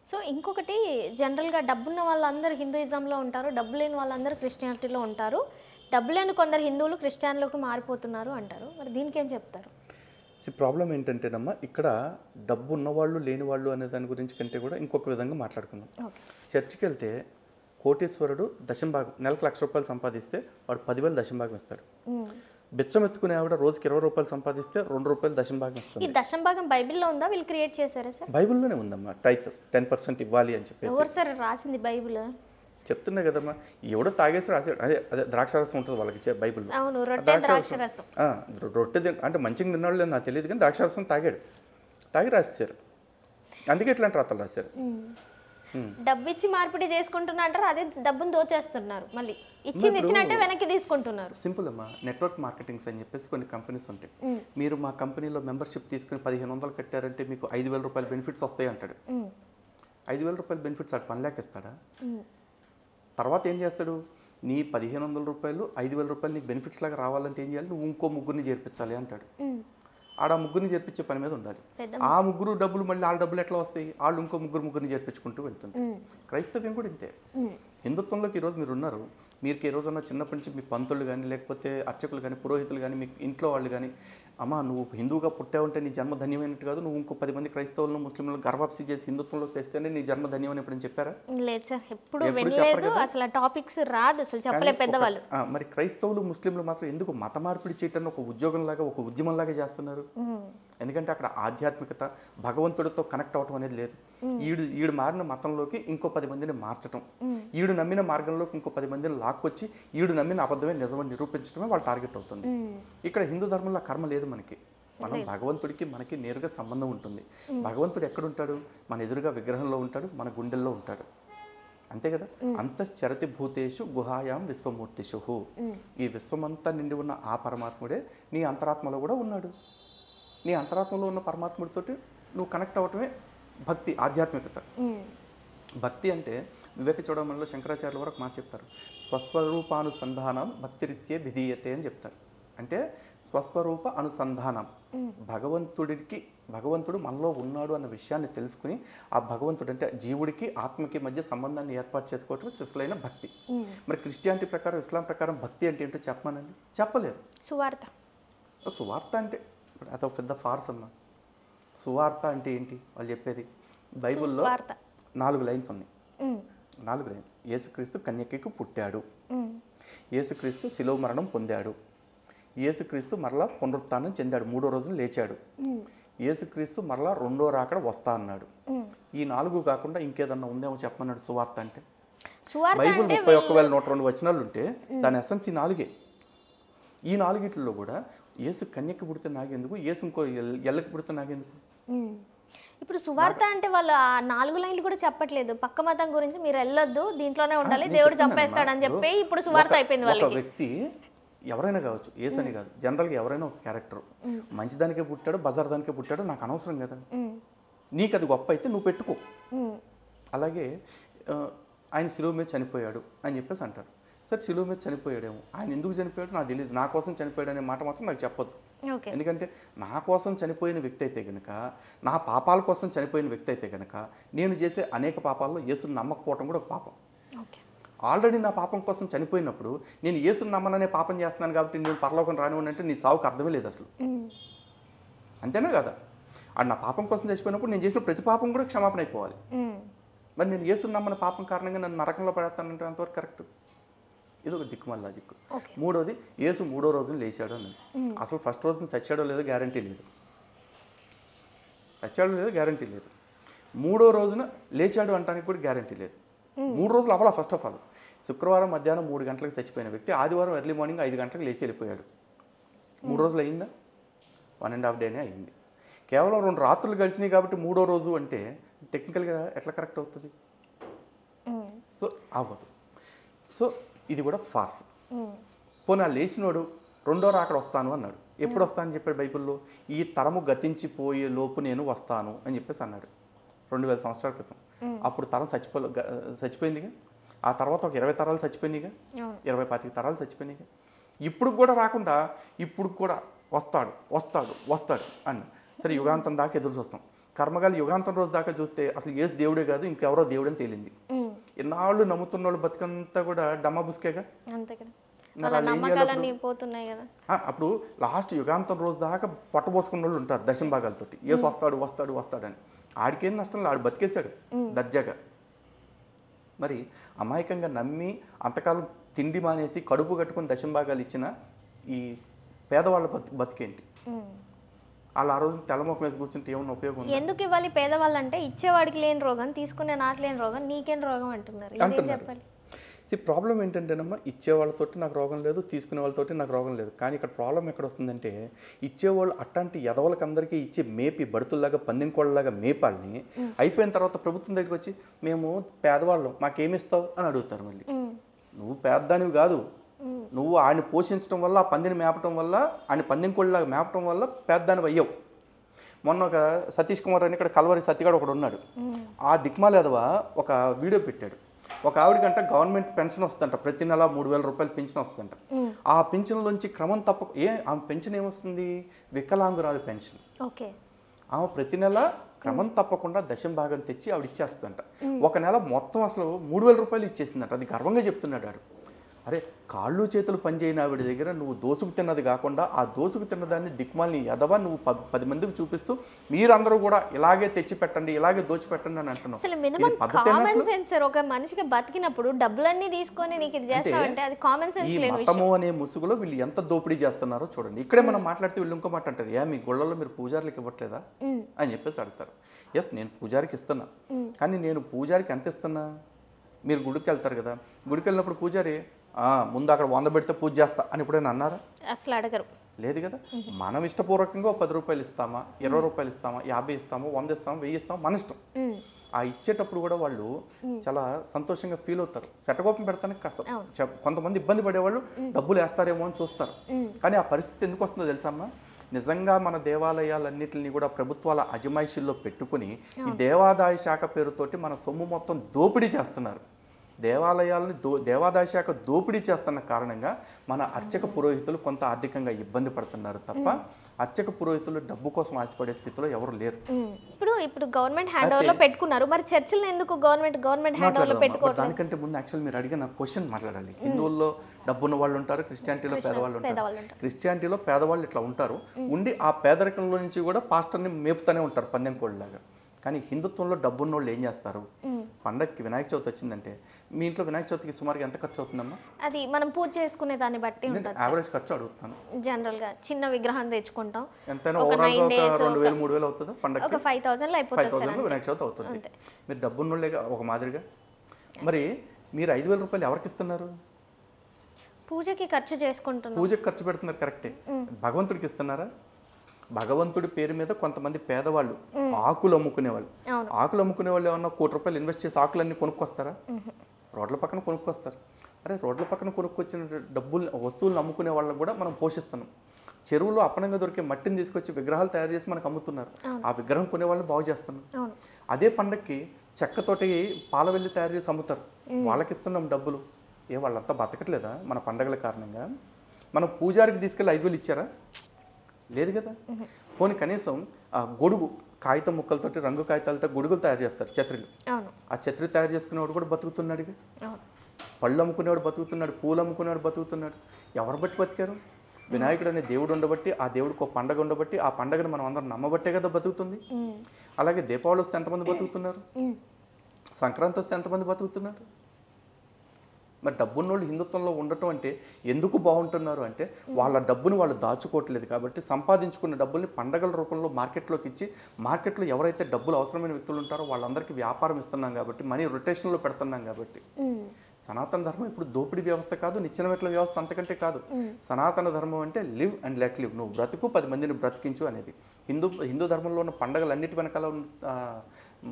So ఇంకొకటి జనరల్‌గా డబ్బున్న వాళ్ళందరూ హిందూయిజంలో ఉంటారు. డబ్బు లేని వాళ్ళందరూ క్రిస్టియానిటీలో ఉంటారు. డబ్బు లేని కొందరు హిందువులు క్రిస్టియన్‌లోకి మారిపోతున్నారు అంటారు. మరి దీనికేం చెప్తారు? ప్రాబ్లం ఏంటంటేనమ్మా ఇక్కడ డబ్బు ఉన్నవాళ్ళు లేని వాళ్ళు అనే దాని గురించి కంటే కూడా ఇంకొక విధంగా మాట్లాడుకుందాం. ఓకే. చర్చికి వెళ్తే కోటీశ్వరుడు దశంభాగం నెలకు ₹1,00,000 సంపాదిస్తే వాడు 10,000 దశంభాగం ఇస్తాడు. బిచ్చం ఎత్తుకునే ఆవిడ రోజుకి ₹20 సంపాదిస్తే ₹2 దశంభాగం ఈ ఇస్తుంది. దశంభాగం బైబిల్‌లో ఉందా? వీళ్ళు క్రియేట్ చేశారా సార్? బైబిల్లోనే ఉందమ్మా టైత్ 10% ఇవ్వాలి అని చెప్పేసి. ఎవరు సార్ రాసింది బైబిల్? చెప్తున్నా కదమ్మా, ఎవడో తాగేసి రాసాడు. అదే అదే ద్రాక్షారసం ఉంటుంది వాళ్ళకి బైబిల్లో. అవును, రొట్టె ద్రాక్షరసం. రొట్టె అంటే మంచిగా తిన్నాళ్ళు లేదు నాకు తెలియదు, కానీ ద్రాక్షారసం తాగి రాసేసారు. అందుకే ఇట్లాంటి రాతలు రాశారు. డబ్బు ఇచ్చి మార్పిడి చేసుకుంటున్నా అంటారు, అదే డబ్బును దోచేస్తున్నారు. మళ్ళీ ఇచ్చింది ఇచ్చినట్టే వెనక్కి తీసుకుంటున్నారు. సింపుల్ అమ్మా, నెట్వర్క్ మార్కెటింగ్స్ అని చెప్పేసి కొన్ని కంపెనీస్ ఉంటాయి. మీరు మా కంపెనీలో మెంబర్షిప్ తీసుకుని 1,500 కట్టారంటే మీకు ₹5,000 బెనిఫిట్స్ వస్తాయి అంటాడు. ₹5,000 బెనిఫిట్స్ అటు $1,00,000 ఇస్తాడా? తర్వాత ఏం చేస్తాడు? నీ ₹1,500 ₹5,000 నీకు బెనిఫిట్స్ లాగా రావాలంటే ఏం చేయాలి? నువ్వు ఇంకో ముగ్గురిని చేర్పించాలి అంటాడు. ఆడ ముగ్గురిని చేర్పించే పని మీద ఉండాలి. ఆ ముగ్గురు డబ్బులు మళ్ళీ వాళ్ళ డబ్బులు ఎట్లా వస్తాయి? వాళ్ళు ఇంకో ముగ్గురిని చేర్పించుకుంటూ వెళ్తుంటారు. క్రైస్తవ్యం కూడా ఇంతే. హిందుత్వంలోకి ఈరోజు మీరు ఉన్నారు. మీకు ఈ రోజు ఉన్న చిన్నప్పటి నుంచి మీ పంతులు కానీ లేకపోతే అర్చకులు కానీ పురోహితులు కానీ మీ ఇంట్లో వాళ్ళు కానీ, అమ్మా నువ్వు హిందువుగా పుట్టావంటే నీ జన్మ ధన్యమైనట్టు కాదు, నువ్వు ఇంకో 10 మంది క్రైస్తవులను ముస్లింలను గర్వాప్సి చేసి హిందుత్వంలోకి తెస్తేనే నీ జన్మ ధన్యమని ఎప్పుడని చెప్పారా? లేదు సార్, ఎప్పుడు వినలేదు. అసలు టాపిక్స్ రాదు, అసలు చెప్పలే పెద్దవాళ్ళు. మరి క్రైస్తవులు ముస్లింలు మాత్రం ఎందుకు మత మార్పిడి చేయటాన్ని ఒక ఉద్యోగంలాగా ఒక ఉద్యమంలాగా చేస్తున్నారు? ఎందుకంటే అక్కడ ఆధ్యాత్మికత భగవంతుడితో కనెక్ట్ అవటం అనేది లేదు. ఈడు మారిన మతంలోకి ఇంకో 10 మందిని మార్చడం, ఈడు నమ్మిన మార్గంలోకి ఇంకో 10 మందిని లాక్కొచ్చి ఈడు నమ్మిన అబద్ధమే నిజమని నిరూపించడమే వాళ్ళ టార్గెట్ అవుతుంది. ఇక్కడ హిందూ ధర్మంలో కర్మ లేదు మనకి. మనం భగవంతుడికి మనకి నేరుగా సంబంధం ఉంటుంది. భగవంతుడు ఎక్కడుంటాడు? మన ఎదురుగా విగ్రహంలో ఉంటాడు, మన గుండెల్లో ఉంటాడు. అంతే కదా. అంతశ్చరతి భూతేషు గుహాయాం విశ్వమూర్తిషు. ఈ విశ్వమంతా నిండి ఉన్న ఆ పరమాత్ముడే నీ అంతరాత్మలో కూడా ఉన్నాడు. నీ అంతరాత్మలో ఉన్న పరమాత్ముడితోటి నువ్వు కనెక్ట్ అవ్వటమే భక్తి, ఆధ్యాత్మికత. భక్తి అంటే వివేక చూడమణిలో శంకరాచార్యుల వరకు మాట చెప్తారు, స్వస్వరూపానుసంధానం భక్తిరీత్యే విధీయతే అని చెప్తారు. అంటే స్వస్వరూప అనుసంధానం, భగవంతుడు మనలో ఉన్నాడు అన్న విషయాన్ని తెలుసుకుని ఆ భగవంతుడు అంటే జీవుడికి ఆత్మకి మధ్య సంబంధాన్ని ఏర్పాటు చేసుకోవటం శిశులైన భక్తి. మరి క్రిస్టియానిటీ ప్రకారం ఇస్లాం ప్రకారం భక్తి అంటే ఏంటో చెప్పమనండి, చెప్పలేరు. సువార్త అంటే అదొక పెద్ద ఫార్స్ అమ్మా. సువార్త అంటే ఏంటి వాళ్ళు చెప్పేది? బైబిల్లో 4 లైన్స్ ఉన్నాయి. 4 లైన్స్. యేసుక్రీస్తు కన్యకకు పుట్టాడు, యేసుక్రీస్తు శిలువ మరణం పొందాడు, యేసుక్రీస్తు మరలా పునరుత్థానం చెందాడు, 3వ రోజున లేచాడు, యేసుక్రీస్తు మరలా 2వ రాకడ వస్తా అన్నాడు. ఈ 4 కాకుండా ఇంకేదన్నా ఉందేమో చెప్పమన్నాడు సువార్త అంటే. బైబిల్ 31,102 వచనాలు ఉంటే దాని ఎసెన్స్ ఈ 4. ఈ 4 కూడా యేసు కన్యకి పుడితే నాకెందుకు, యేసు ఇంకో ఎల్లకి పుడితే నాకెందుకు? ఇప్పుడు సువార్త అంటే వాళ్ళు ఆ 4 లైన్లు కూడా చెప్పట్లేదు. పక్క మతం గురించి మీరు వెళ్ళొద్దు, దీంట్లోనే ఉండాలి, దేవుడు చంపేస్తాడని చెప్పి ఇప్పుడు సువార్త అయిపోయింది వాళ్ళకి. ఒక వ్యక్తి ఎవరైనా కావచ్చు, యేసు అని కాదు, జనరల్గా ఎవరైనా ఒక క్యారెక్టర్ మంచిదానికే పుట్టాడు బజార్ దానికే పుట్టాడు నాకు అనవసరం కదా, నీకు అది గొప్ప అయితే నువ్వు పెట్టుకో. అలాగే ఆయన శిలువ మీద చనిపోయాడు అని చెప్పేసి అంటారు. సరే శిలువ మీద చనిపోయాడేమో, ఆయన ఎందుకు చనిపోయాడు నాకు తెలియదు, నా కోసం చనిపోయాడు అనే మాట మాత్రం నాకు చెప్పొద్దు. ఎందుకంటే నా కోసం చనిపోయిన వ్యక్తి అయితే కనుక, నా పాపాల కోసం చనిపోయిన వ్యక్తి అయితే కనుక, నేను చేసే అనేక పాపాల్లో యేసుని నమ్మకపోవటం కూడా ఒక పాపం. ఆల్రెడీ నా పాపం కోసం చనిపోయినప్పుడు నేను యేసుని నమ్మననే పాపం చేస్తున్నాను కాబట్టి నేను పరలోకం రానివ్వండి అంటే నీ సావుకు అర్థమే లేదు అసలు. అంతేనా కదా? అది నా పాపం కోసం చచ్చిపోయినప్పుడు నేను చేసిన ప్రతి పాపం కూడా క్షమాపణ అయిపోవాలి. మరి నేను యేసుని నమ్మని పాపం కారణంగా నన్ను నరకంలో పడేస్తానంటే అంతవరకు కరెక్ట్. ఇది ఒక దిక్కుమాల లాజిక్. 3వది, యేసు 3వ రోజున లేచాడు అన్నది. అసలు ఫస్ట్ రోజున చచ్చాడో లేదో గ్యారంటీ లేదు, 3వ రోజున లేచాడు అంటానికి కూడా గ్యారంటీ లేదు. 3 రోజులు అవ్వాలా. ఫస్ట్ ఆఫ్ ఆల్ శుక్రవారం మధ్యాహ్నం 3 గంటలకు చచ్చిపోయిన వ్యక్తి ఆదివారం ఎర్లీ మార్నింగ్ 5 గంటలకు లేచి వెళ్ళిపోయాడు. 3 రోజులు అయిందా? 1.5 డేనే అయింది. కేవలం 2 రాత్రులు గడిచినాయి కాబట్టి 3వ రోజు అంటే టెక్నికల్గా ఎట్లా కరెక్ట్ అవుతుంది? సో అవ్వదు. సో ఇది కూడా ఫార్స్. పోనీ ఆ లేచినోడు 2వ రాకడ వస్తాను అన్నాడు. ఎప్పుడు వస్తానని చెప్పాడు బైబిల్లో? ఈ తరము గతించిపోయే లోపు నేను వస్తాను అని చెప్పేసి అన్నాడు 2000 సంవత్సరాల క్రితం. అప్పుడు తరం చచ్చిపోయిందిగా. ఆ తర్వాత ఒక 20 తరాలు చచ్చిపోయినాయిగా, 20-25 తరాలు చచ్చిపోయినాయిగా. ఇప్పుడు కూడా రాకుండా ఇప్పుడు కూడా వస్తాడు అన్న. సరే యుగాంతం దాకా ఎదురు చూస్తాం. కర్మగాలి యుగాంతం రోజు దాకా చూస్తే అసలు ఏసు దేవుడే కాదు ఇంకెవరో దేవుడని తేలింది. ఎన్నాళ్ళు నమ్ముతున్న వాళ్ళు బతుకంతా కూడా డమ్మా బుస్కేగా. అంతే కదా, మరి వాళ్ళు ఏం నమ్మకాలన్నీ పోతున్నాయి కదా. అప్పుడు లాస్ట్ యుగాంతం రోజు దాకా పొట్టబోసుకున్న వాళ్ళు ఉంటారు దశమ భాగాలతోటి. ఏసు వస్తాడు వస్తాడు వస్తాడని. ఆడికేం నష్టం లేదు, ఆడు బతికేశాడు దర్జాగా. మరి అమాయకంగా నమ్మి అంతకాలం తిండి మానేసి కడుపు కట్టుకుని దశమ భాగాలు ఇచ్చిన ఈ పేదవాళ్ళ బతికేంటి? వాళ్ళు ఆ రోజు తెల్లమొక్క వేసి కూర్చుంటే ఏమన్నా ఉపయోగం ఉంది? ఎందుకు ఇవ్వాలి పేదవాళ్ళు అంటే, ఇచ్చేవాడికి లేని రోగం, తీసుకునే నాకు లేని రోగం, నీకేం రోగం అంటున్నారు. ఇదేం చెప్పాలి? ప్రాబ్లం ఏంటంటేనమ్మా, ఇచ్చేవాళ్ళతోటి నాకు రోగం లేదు, తీసుకునే వాళ్ళతోటి నాకు రోగం లేదు. కానీ ఇక్కడ ప్రాబ్లం ఎక్కడ వస్తుందంటే, ఇచ్చేవాళ్ళు అట్లాంటి ఎదవలకు అందరికీ ఇచ్చి మేపి బడుతుల్లాగా పందింకోళ్ళలాగా మేపాలని అయిపోయిన తర్వాత ప్రభుత్వం దగ్గరికి వచ్చి మేము పేదవాళ్ళం మాకేమిస్తావు అని అడుగుతారు. మళ్ళీ నువ్వు పేదదానివి కాదు, నువ్వు ఆయన పోషించడం వల్ల, ఆ పందిని మేపటం వల్ల, ఆయన పందింకోళ్ళలాగా మేపటం వల్ల పేదదానివి అయ్యావు. మొన్న ఒక సతీష్ కుమార్ అని ఇక్కడ కల్వరి సత్యగాడు ఒకడు ఉన్నాడు. ఆ దిక్మాలేదవ ఒక వీడియో పెట్టాడు. ఒక ఆవిడకంట గవర్నమెంట్ పెన్షన్ వస్తుందంట, ప్రతి నెల 3,000 రూపాయలు పెన్షన్ వస్తుందంట. ఆ పెన్షన్లోంచి క్రమం తప్ప ఆమె పెన్షన్ ఏమొస్తుంది? వికలాంగురాలు పెన్షన్. ఓకే. ఆమె ప్రతి నెల క్రమం తప్పకుండా దశమ భాగం తెచ్చి ఆవిడ ఇచ్చేస్తుందంట. ఒక నెల మొత్తం అసలు 3,000 రూపాయలు ఇచ్చేసిందంట. అది గర్వంగా చెప్తున్నాడు ఆడు. అరే కాళ్ళు చేతులు పనిచేయని ఆవిడ దగ్గర నువ్వు దోసుకు తిన్నది కాకుండా ఆ దోసుకు తిన్నదాన్ని దిక్మాలని ఎదవా నువ్వు 10 మందికి చూపిస్తూ మీరందరూ కూడా ఇలాగే తెచ్చి పెట్టండి, ఇలాగే దోచి పెట్టండి అని అంటున్నావు. అసలు మినిమం కామన్ సెన్స్ సార్. ఒక మనిషికి బతికినప్పుడు డబ్బులన్నీ తీసుకొని నీకు ఇది చేస్తావంటే అది కామన్ సెన్స్ లేని విషయం. మతము అనే ముసుగులో వీళ్ళు ఎంత దోపిడీ చేస్తున్నారో చూడండి. ఇక్కడే మనం మాట్లాడితే వీళ్ళు ఇంకో మాట అంటారు, మీ గుళ్ళలో మీరు పూజారికి ఇవ్వట్లేదా అని చెప్పేసి అడుగుతారు. ఎస్, నేను పూజారికి ఇస్తున్నా, కానీ నేను పూజారికి ఎంత ఇస్తున్నా? మీరు గుడికి వెళ్తారు కదా, గుడికి వెళ్ళినప్పుడు పూజారి ముందు అక్కడ 100 పెడితే పూజ చేస్తా అని ఎప్పుడైనా అన్నారా? అసలు అడగరు. లేదు కదా. మనం ఇష్టపూర్వకంగా 10 రూపాయలు ఇస్తామా, 20 రూపాయలు ఇస్తామా, 50 ఇస్తామా, 100 ఇస్తామా, 1000 ఇస్తామా, మన ఇష్టం. ఆ ఇచ్చేటప్పుడు కూడా వాళ్ళు చాలా సంతోషంగా ఫీల్ అవుతారు. శటకోపం పెడతానికి కష్టం. కొంతమంది ఇబ్బంది పడేవాళ్ళు డబ్బులు వేస్తారేమో అని చూస్తారు. కానీ ఆ పరిస్థితి ఎందుకు వస్తుందో తెలుసమ్మా? నిజంగా మన దేవాలయాలన్నింటినీ కూడా ప్రభుత్వాల అజమాయిషీల్లో పెట్టుకుని ఈ దేవాదాయ శాఖ పేరుతోటి మన సొమ్ము మొత్తం దోపిడీ చేస్తున్నారు. దేవాలయాలని దేవాదాయ శాఖ దోపిడీ చేస్తున్న కారణంగా మన అర్చక పురోహితులు కొంత ఆర్థికంగా ఇబ్బంది పడుతున్నారు తప్ప అర్చక పురోహితులు డబ్బు కోసం ఆశపడే స్థితిలో ఎవరు లేరు. ఇప్పుడు గవర్నమెంట్ హ్యాండ్ ఓవర్ లో పెట్టుకున్నారు, మరి చర్చిలను ఎందుకు గవర్నమెంట్ హ్యాండ్ ఓవర్ లో పెట్టుకోవట్లేదు? దానికంటే ముందు యాక్చువల్ మీరు అడిగిన క్వశ్చన్ మాట్లాడాలి. హిందువుల్లో డబ్బున్న వాళ్ళు ఉంటారు, క్రిస్టియానిటీలో పేదవాళ్ళు ఉంటారు. క్రిస్టియానిటీలో పేదవాళ్ళు ఇట్లా ఉంటారు, ఉండి ఆ పేదరికంలో నుంచి కూడా పాస్టర్ని మేపుతూనే ఉంటారు పందెం కోళ్ళలాగా. కానీ హిందుత్వంలో డబ్బున్న వాళ్ళు ఏం చేస్తారు? పండగకి వినాయక చవితి వచ్చిందంటే మీ ఇంట్లో వినాయక చవితికి సుమారుగా ఎంత ఖర్చు అవుతుందమ్మా? అది మనం పూజ చేసుకునే దాన్ని బట్టి ఉంటుంది. యావరేజ్ ఖర్చు అడుగుతాను. జనరల్ గా చిన్న విగ్రహం తెచ్చుకుంటాం, ఎంతైనా ఓవరాల్ 2,000 3,000 అవుతుందా పండగ? ఒక 5,000 అయిపోతుంది. 5,000 వినాయక చవితి అవుతుంది. మీరు డబ్బున్నోళ్ళేగా ఒక మాదిరిగా. మరి మీరు 5,000 రూపాయలు ఎవరికి ఇస్తున్నారు? పూజకి ఖర్చు చేసుకుంటున్నారు. పూజకి ఖర్చు పెడుతున్నారు, కరెక్టే. భగవంతుడికి ఇస్తున్నారా? భగవంతుడి పేరు మీద కొంతమంది పేదవాళ్ళు ఆకులు అమ్ముకునేవాళ్ళు, ఆకులు అమ్ముకునే వాళ్ళు ఏమన్నా 1 కోటి రూపాయలు ఇన్వెస్ట్ చేసి ఆకులన్నీ కొనుక్కొస్తారా? రోడ్ల పక్కన కొనుక్కొస్తారు. అరే రోడ్ల పక్కన కొనుక్కొచ్చిన వస్తువులను అమ్ముకునే వాళ్ళని కూడా మనం పోషిస్తున్నాం. చెరువులో అప్పనంగా దొరికే మట్టిని తీసుకొచ్చి విగ్రహాలు తయారు చేసి మనకు అమ్ముతున్నారు. ఆ విగ్రహం కొనే వాళ్ళని బాగు చేస్తున్నాం. అదే పండక్కి చెక్కతోటి పాలవెల్లి తయారు చేసి అమ్ముతారు, వాళ్ళకి ఇస్తున్నాం డబ్బులు. వాళ్ళంతా బతకట్లేదా మన పండగల కారణంగా? మనం పూజారికి తీసుకెళ్ళి 5,000 ఇచ్చారా? లేదు కదా. పోనీ కనీసం గొడుగు కాగితం ముక్కలతోటి రంగు కాగితాలతో గొడుగులు తయారు చేస్తారు, ఛత్రిలు. ఆ ఛత్రి తయారు చేసుకునేవాడు కూడా బతుకుతున్నాడు, పళ్ళు అమ్ముకునేవాడు బతుకుతున్నాడు, పూలు అమ్ముకునేవాడు బతుకుతున్నాడు. ఎవరు బట్టి బతికారు? వినాయకుడు అనే దేవుడు ఉండబట్టి, ఆ దేవుడికి ఒక పండగ ఉండబట్టి, ఆ పండగను మనం అందరం నమ్మబట్టే కదా బతుకుతుంది. అలాగే దీపావళి వస్తే ఎంతమంది బతుకుతున్నారు? సంక్రాంతి వస్తే ఎంతమంది బతుకుతున్నారు? మరి డబ్బున్నోళ్ళు హిందుత్వంలో ఉండటం అంటే ఎందుకు బాగుంటున్నారు అంటే వాళ్ళ డబ్బును వాళ్ళు దాచుకోవట్లేదు కాబట్టి సంపాదించుకున్న డబ్బుల్ని పండగల రూపంలో మార్కెట్లోకి ఇచ్చి మార్కెట్లో ఎవరైతే డబ్బులు అవసరమైన వ్యక్తులు ఉంటారో వాళ్ళందరికీ వ్యాపారం ఇస్తున్నాం కాబట్టి, మనీ రొటేషన్లో పెడుతున్నాం కాబట్టి. సనాతన ధర్మం ఇప్పుడు దోపిడీ వ్యవస్థ కాదు, నిచ్చెన మెట్ల వ్యవస్థ అంతకంటే కాదు. సనాతన ధర్మం అంటే లివ్ అండ్ లెట్ లివ్, నువ్వు బ్రతుకు 10 మందిని బ్రతికించు అనేది. హిందూ ధర్మంలో ఉన్న పండగలన్నిటి వెనకాల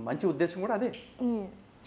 మంచి ఉద్దేశం కూడా అదే.